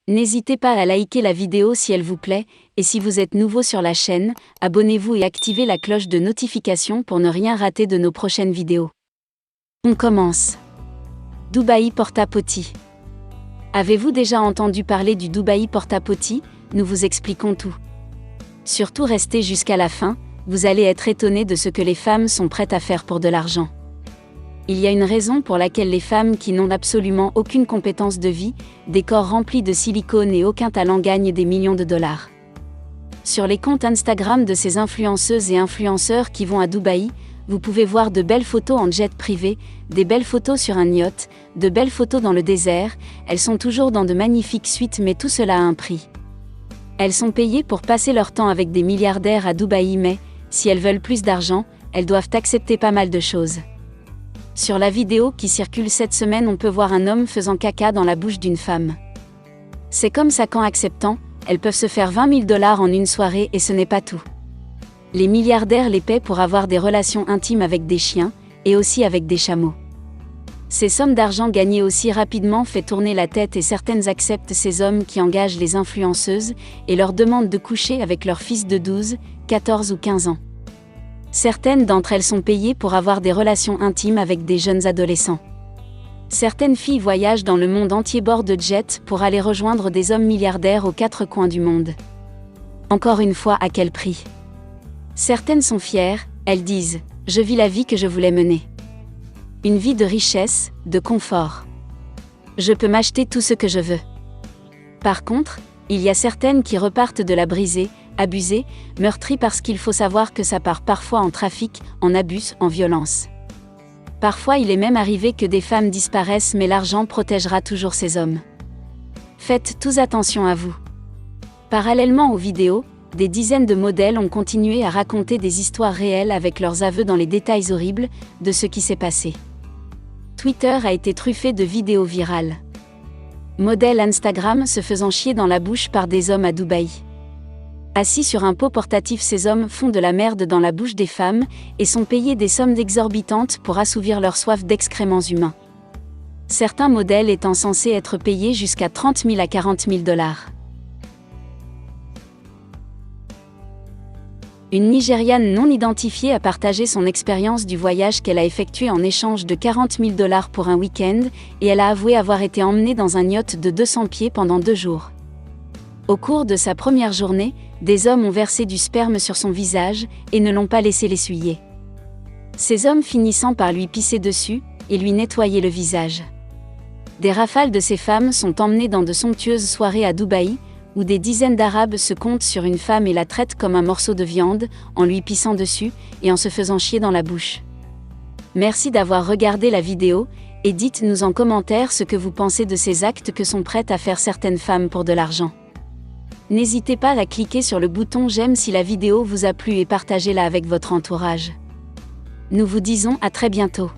N'hésitez pas à liker la vidéo si elle vous plaît, et si vous êtes nouveau sur la chaîne, abonnez-vous et activez la cloche de notification pour ne rien rater de nos prochaines vidéos. On commence. Dubaï porta-potty. Avez-vous déjà entendu parler du Dubaï porta-potty? Nous vous expliquons tout. Surtout restez jusqu'à la fin, vous allez être étonné de ce que les femmes sont prêtes à faire pour de l'argent. Il y a une raison pour laquelle les femmes qui n'ont absolument aucune compétence de vie, des corps remplis de silicone et aucun talent gagnent des millions de dollars. Sur les comptes Instagram de ces influenceuses et influenceurs qui vont à Dubaï, vous pouvez voir de belles photos en jet privé, des belles photos sur un yacht, de belles photos dans le désert, elles sont toujours dans de magnifiques suites mais tout cela a un prix. Elles sont payées pour passer leur temps avec des milliardaires à Dubaï mais, si elles veulent plus d'argent, elles doivent accepter pas mal de choses. Sur la vidéo qui circule cette semaine, on peut voir un homme faisant caca dans la bouche d'une femme. C'est comme ça qu'en acceptant, elles peuvent se faire 20 000 dollars en une soirée et ce n'est pas tout. Les milliardaires les paient pour avoir des relations intimes avec des chiens, et aussi avec des chameaux. Ces sommes d'argent gagnées aussi rapidement fait tourner la tête et certaines acceptent ces hommes qui engagent les influenceuses et leur demandent de coucher avec leurs fils de 12, 14 ou 15 ans. Certaines d'entre elles sont payées pour avoir des relations intimes avec des jeunes adolescents. Certaines filles voyagent dans le monde entier bord de jet pour aller rejoindre des hommes milliardaires aux quatre coins du monde. Encore une fois, à quel prix? Certaines sont fières, elles disent « Je vis la vie que je voulais mener. Une vie de richesse, de confort. Je peux m'acheter tout ce que je veux. » Par contre, il y a certaines qui repartent de la brisée, abusée, meurtrie parce qu'il faut savoir que ça part parfois en trafic, en abus, en violence. Parfois il est même arrivé que des femmes disparaissent mais l'argent protégera toujours ces hommes. Faites tous attention à vous. Parallèlement aux vidéos, des dizaines de modèles ont continué à raconter des histoires réelles avec leurs aveux dans les détails horribles de ce qui s'est passé. Twitter a été truffé de vidéos virales. Modèles Instagram se faisant chier dans la bouche par des hommes à Dubaï. Assis sur un pot portatif, ces hommes font de la merde dans la bouche des femmes et sont payés des sommes exorbitantes pour assouvir leur soif d'excréments humains. Certains modèles étant censés être payés jusqu'à 30 000 à 40 000 dollars. Une Nigériane non identifiée a partagé son expérience du voyage qu'elle a effectué en échange de 40 000 dollars pour un week-end, et elle a avoué avoir été emmenée dans un yacht de 200 pieds pendant 2 jours. Au cours de sa première journée, des hommes ont versé du sperme sur son visage et ne l'ont pas laissé l'essuyer. Ces hommes finissant par lui pisser dessus et lui nettoyer le visage. Des rafales de ces femmes sont emmenées dans de somptueuses soirées à Dubaï, où des dizaines d'Arabes se comptent sur une femme et la traitent comme un morceau de viande, en lui pissant dessus et en se faisant chier dans la bouche. Merci d'avoir regardé la vidéo, et dites-nous en commentaire ce que vous pensez de ces actes que sont prêtes à faire certaines femmes pour de l'argent. N'hésitez pas à cliquer sur le bouton j'aime si la vidéo vous a plu et partagez-la avec votre entourage. Nous vous disons à très bientôt.